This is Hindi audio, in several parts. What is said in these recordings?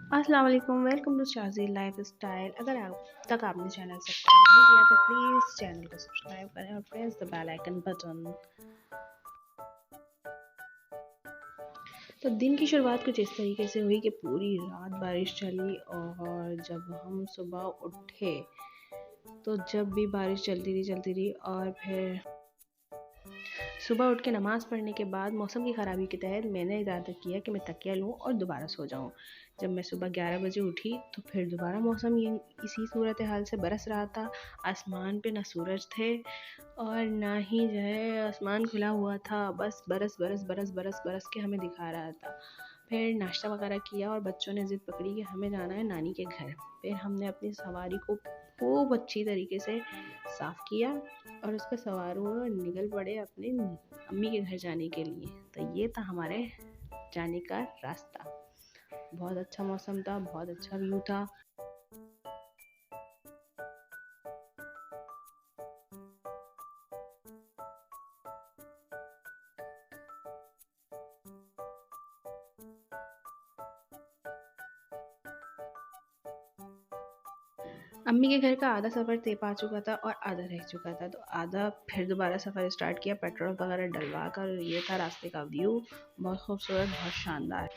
अस्सलाम वालेकुम, वेलकम टू शाज़ी लाइफ स्टाइल। अगर अब तक आपने चैनल सब्सक्राइब नहीं किया तो प्लीज़ चैनल को सब्सक्राइब करें और press the bell icon button. तो दिन की शुरुआत कुछ इस तरीके से हुई कि पूरी रात बारिश चली और जब हम सुबह उठे तो जब भी बारिश चलती रही और फिर सुबह उठ के नमाज़ पढ़ने के बाद मौसम की ख़राबी के तहत मैंने इरादा किया कि मैं तकिया लूँ और दोबारा सो जाऊँ। जब मैं सुबह 11 बजे उठी तो फिर दोबारा मौसम ये इसी सूरत हाल से बरस रहा था। आसमान पे ना सूरज थे और ना ही जो है आसमान खुला हुआ था, बस बरस बरस बरस बरस बरस के हमें दिखा रहा था। फिर नाश्ता वगैरह किया और बच्चों ने ज़िद पकड़ी कि हमें जाना है नानी के घर। फिर हमने अपनी सवारी को खूब अच्छी तरीके से साफ़ किया और उस पर सवार हुए और निकल पड़े अपने अम्मी के घर जाने के लिए। तो ये था हमारे जाने का रास्ता। बहुत अच्छा मौसम था, बहुत अच्छा व्यू था। अम्मी के घर का आधा सफ़र तय पा चुका था और आधा रह चुका था, तो आधा फिर दोबारा सफ़र स्टार्ट किया पेट्रोल वगैरह डलवा कर। ये था रास्ते का व्यू, बहुत खूबसूरत, बहुत शानदार।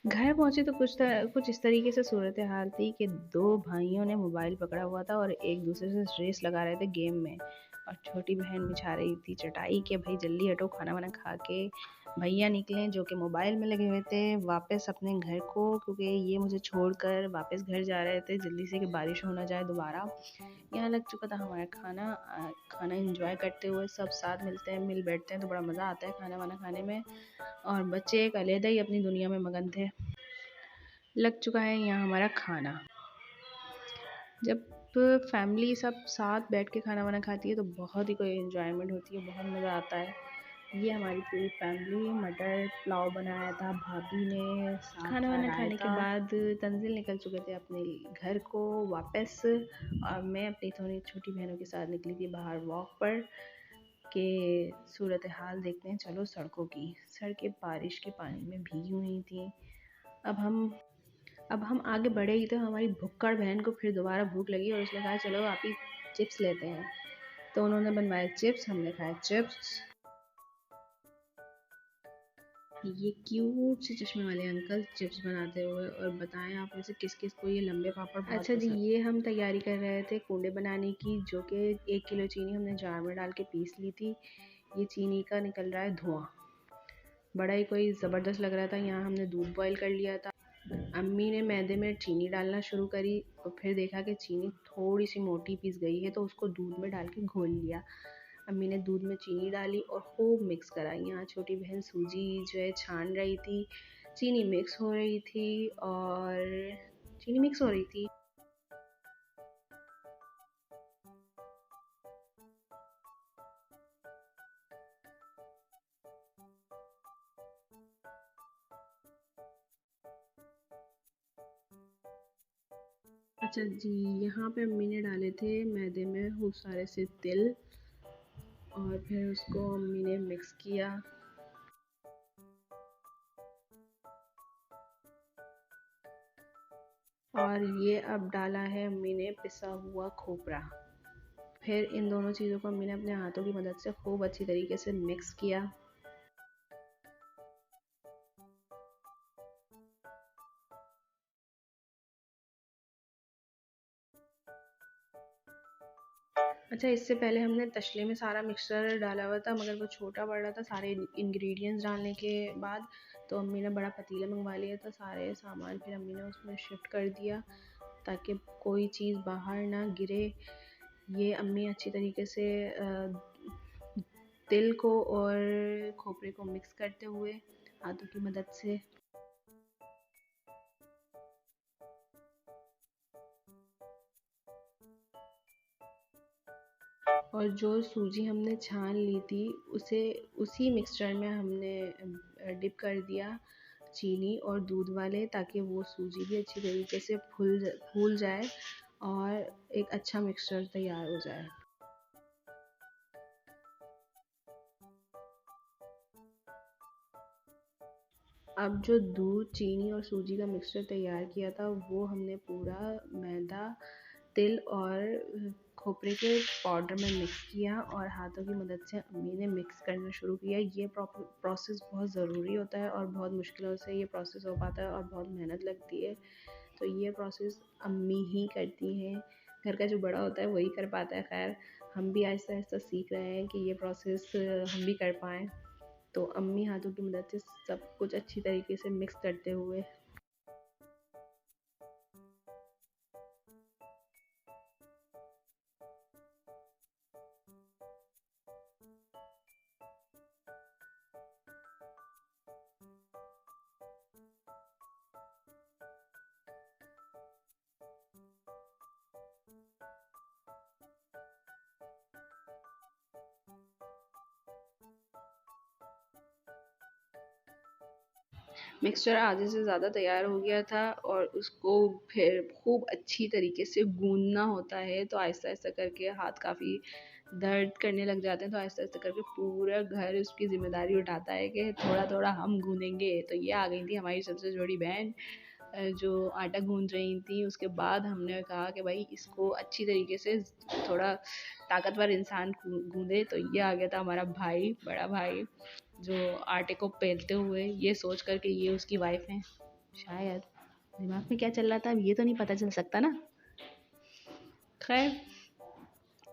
घर पहुंचे तो कुछ इस तरीके से सूरत हाल थी कि दो भाइयों ने मोबाइल पकड़ा हुआ था और एक दूसरे से रेस लगा रहे थे गेम में। और छोटी बहन बिछा रही थी चटाई कि भाई जल्दी हटो, खाना वाना खा के। भैया निकले जो कि मोबाइल में लगे हुए थे वापस अपने घर को, क्योंकि ये मुझे छोड़कर वापस घर जा रहे थे जल्दी से कि बारिश हो ना जाए दोबारा। यहाँ लग चुका था हमारा खाना। खाना एंजॉय करते हुए सब साथ मिलते हैं, मिल बैठते हैं तो बड़ा मज़ा आता है खाना वाना खाने में। और बच्चे एक अलहदा ही अपनी दुनिया में मगन थे। लग चुका है यहाँ हमारा खाना। जब फैमिली सब साथ बैठ के खाना वाना खाती है तो बहुत ही कोई एंजॉयमेंट होती है, बहुत मज़ा आता है। ये हमारी पूरी फैमिली मटर पुलाव बनाया था भाभी ने। खाना वाना खाने के बाद तंजिल निकल चुके थे अपने घर को वापस और मैं अपनी थोड़ी छोटी बहनों के साथ निकली थी बाहर वॉक पर कि सूरत हाल देखते हैं। चलो सड़कों की, सड़कें बारिश के पानी में भीगी हुई थी। अब हम आगे बढ़े ही तो हमारी भुक्कड़ बहन को फिर दोबारा भूख लगी और उसने कहा चलो आप ही चिप्स लेते हैं। तो उन्होंने बनवाए चिप्स, हमने खाए चिप्स। ये क्यूट से चश्मे वाले अंकल चिप्स बनाते हुए और बताएं आप में से किस किस को ये लंबे पापड़ बहुत अच्छा जी। ये हम तैयारी कर रहे थे कूंडे बनाने की, जो कि 1 किलो चीनी हमने जार में डाल के पीस ली थी। ये चीनी का निकल रहा है धुआं, बड़ा ही कोई ज़बरदस्त लग रहा था। यहाँ हमने दूध बॉईल कर लिया था। अम्मी ने मैदे में चीनी डालना शुरू करी और फिर देखा कि चीनी थोड़ी सी मोटी पिस गई है तो उसको दूध में डाल के घोल लिया। अम्मी ने दूध में चीनी डाली और खूब मिक्स करा। यहाँ छोटी बहन सूजी जो है छान रही थी, चीनी मिक्स हो रही थी और चीनी मिक्स हो रही थी। अच्छा जी, यहाँ पे अम्मी ने डाले थे मैदे में खूब सारे से तिल और फिर उसको अम्मी ने मिक्स किया। और ये अब डाला है अम्मी ने पिसा हुआ खोपरा। फिर इन दोनों चीज़ों को अम्मी ने अपने हाथों की मदद से खूब अच्छी तरीके से मिक्स किया। अच्छा, इससे पहले हमने तसले में सारा मिक्सचर डाला हुआ था मगर वो छोटा पड़ रहा था सारे इंग्रेडिएंट्स डालने के बाद। तो अम्मी ने बड़ा पतीला मंगवा लिया था, सारे सामान फिर अम्मी ने उसमें शिफ्ट कर दिया ताकि कोई चीज़ बाहर ना गिरे। ये अम्मी अच्छी तरीके से तिल को और खोपरे को मिक्स करते हुए हाथों की मदद से। और जो सूजी हमने छान ली थी उसे उसी मिक्सचर में हमने डिप कर दिया चीनी और दूध वाले, ताकि वो सूजी भी अच्छी तरीके से फूल जाए और एक अच्छा मिक्सचर तैयार हो जाए। अब जो दूध, चीनी और सूजी का मिक्सचर तैयार किया था वो हमने पूरा मैदा, तिल और खोपरे के पाउडर में मिक्स किया और हाथों की मदद से अम्मी ने मिक्स करना शुरू किया। ये प्रोसेस बहुत ज़रूरी होता है और बहुत मुश्किलों से ये प्रोसेस हो पाता है और बहुत मेहनत लगती है। तो ये प्रोसेस अम्मी ही करती हैं। घर का जो बड़ा होता है वही कर पाता है। खैर हम भी आहिस्ता आहिस्ता सीख रहे हैं कि ये प्रोसेस हम भी कर पाएँ। तो अम्मी हाथों की मदद से सब कुछ अच्छी तरीके से मिक्स करते हुए मिक्सचर आधे से ज़्यादा तैयार हो गया था और उसको फिर खूब अच्छी तरीके से गूंदना होता है। तो आहिस्ता आहिस्ता करके हाथ काफ़ी दर्द करने लग जाते हैं। तो आहिस्ता आहिस्ता करके पूरा घर उसकी ज़िम्मेदारी उठाता है कि थोड़ा थोड़ा हम गूंदेंगे। तो ये आ गई थी हमारी सबसे छोटी बहन जो आटा गूंद रही थी। उसके बाद हमने कहा कि भाई इसको अच्छी तरीके से थोड़ा ताकतवर इंसान गूंदे। तो ये आ गया था हमारा भाई, बड़ा भाई, जो आटे को पेलते हुए, ये सोच कर के ये उसकी वाइफ है। शायद दिमाग में क्या चल रहा था अब ये तो नहीं पता चल सकता ना। खैर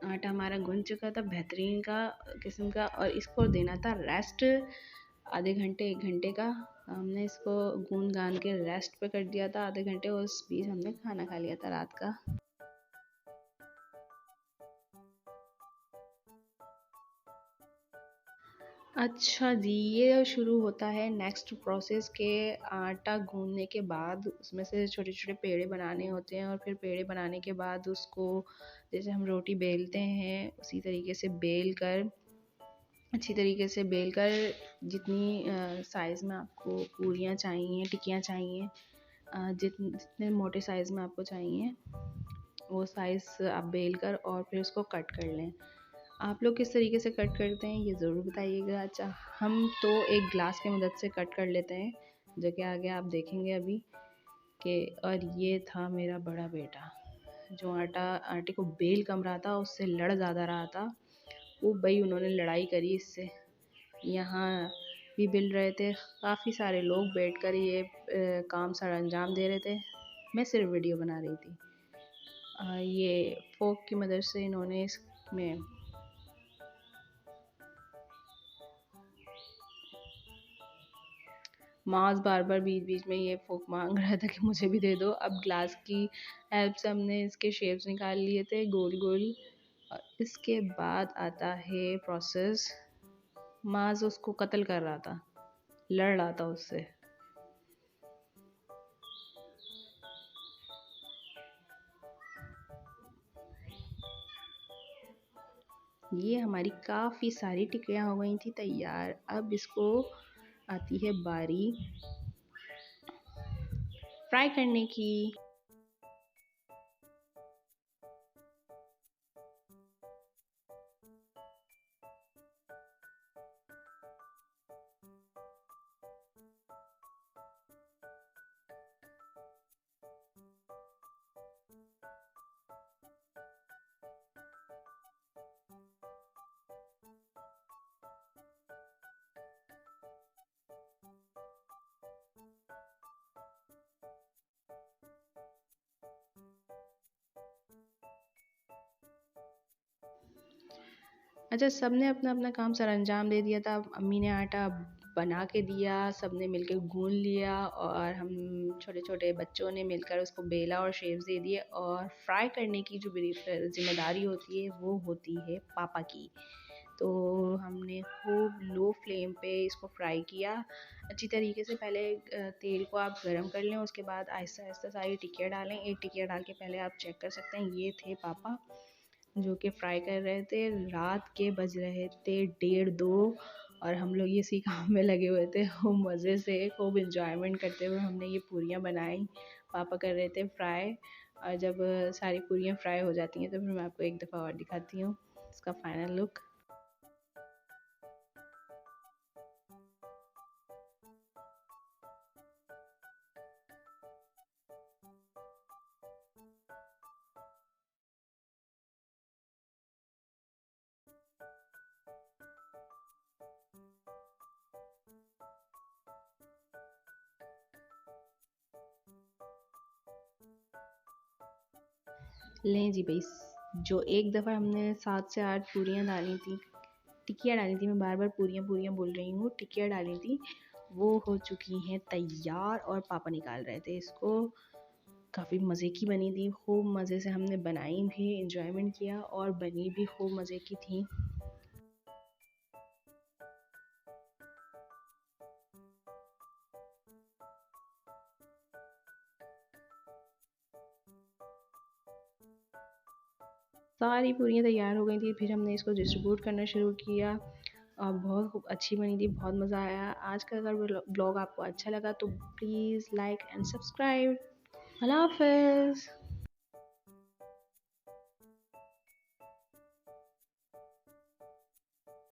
आटा हमारा गूंद चुका था बेहतरीन का किस्म का और इसको देना था रेस्ट आधे घंटे 1 घंटे का। हमने इसको गूंद गान के रेस्ट पे कर दिया था आधे घंटे। उस बीच हमने खाना खा लिया था रात का। अच्छा जी, ये शुरू होता है नेक्स्ट प्रोसेस के आटा गूंदने के बाद उसमें से छोटे छोटे पेड़े बनाने होते हैं और फिर पेड़े बनाने के बाद उसको जैसे हम रोटी बेलते हैं उसी तरीके से बेल कर अच्छी तरीके से बेल कर जितनी साइज़ में आपको पूरियाँ चाहिए, टिक्कियाँ चाहिए, जितने मोटे साइज़ में आपको चाहिए वो साइज़ आप बेल कर और फिर उसको कट कर लें। आप लोग किस तरीके से कट करते हैं ये ज़रूर बताइएगा। अच्छा हम तो एक ग्लास की मदद से कट कर लेते हैं जो कि आगे आप देखेंगे अभी कि। और ये था मेरा बड़ा बेटा जो आटे को बेल कम रहा था, उससे लड़ ज़्यादा रहा था। वो भाई उन्होंने लड़ाई करी इससे। यहाँ भी बिल रहे थे, काफ़ी सारे लोग बैठकर ये काम सर अंजाम दे रहे थे। मैं सिर्फ वीडियो बना रही थी। ये फोक की मदद से इन्होंने इसमें मांस बार बार बीच बीच में ये फोक मांग रहा था कि मुझे भी दे दो। अब ग्लास की हेल्प से हमने इसके शेप्स निकाल लिए थे गोल गोल। और इसके बाद आता है प्रोसेस। मांस उसको कत्ल कर रहा था, लड़ रहा था उससे। ये हमारी काफ़ी सारी टिक्कियाँ हो गई थी तैयार। अब इसको आती है बारी फ्राई करने की। अच्छा सबने अपना अपना काम सर अंजाम दे दिया था। अम्मी ने आटा बना के दिया, सबने मिलकर गूंद लिया और हम छोटे छोटे बच्चों ने मिलकर उसको बेला और शेप्स दे दिए। और फ्राई करने की जो जिम्मेदारी होती है वो होती है पापा की। तो हमने खूब लो फ्लेम पे इसको फ्राई किया अच्छी तरीके से। पहले तेल को आप गरम कर लें, उसके बाद आहिस्ता आहिस्ता सारी टिक्कियाँ डालें। एक टिक्किया डाल के पहले आप चेक कर सकते हैं। ये थे पापा जो कि फ्राई कर रहे थे। रात के बज रहे थे 1:30-2 और हम लोग इसी काम में लगे हुए थे। खूब मज़े से खूब इंजॉयमेंट करते हुए हमने ये पूरियाँ बनाई। पापा कर रहे थे फ्राई और जब सारी पूरियाँ फ्राई हो जाती हैं तो फिर मैं आपको एक दफ़ा और दिखाती हूँ इसका फाइनल लुक। लें जी भाई, जो एक दफ़ा हमने 7 से 8 पूरियाँ डाली थी, टिक्कियाँ डाली थी, मैं बार बार पूरियाँ पूरियाँ बोल रही हूँ, टिक्कियाँ डाली थी, वो हो चुकी हैं तैयार और पापा निकाल रहे थे इसको। काफ़ी मज़े की बनी थी, खूब मज़े से हमने बनाई भी, इंजॉयमेंट किया और बनी भी खूब मज़े की थी। सारी पूरियाँ तैयार हो गई थी, फिर हमने इसको डिस्ट्रीब्यूट करना शुरू किया और बहुत खूब अच्छी बनी थी, बहुत मज़ा आया। आज का अगर ब्लॉग आपको अच्छा लगा तो प्लीज़ लाइक एंड सब्सक्राइब। अल्लाह हाफ़िज़।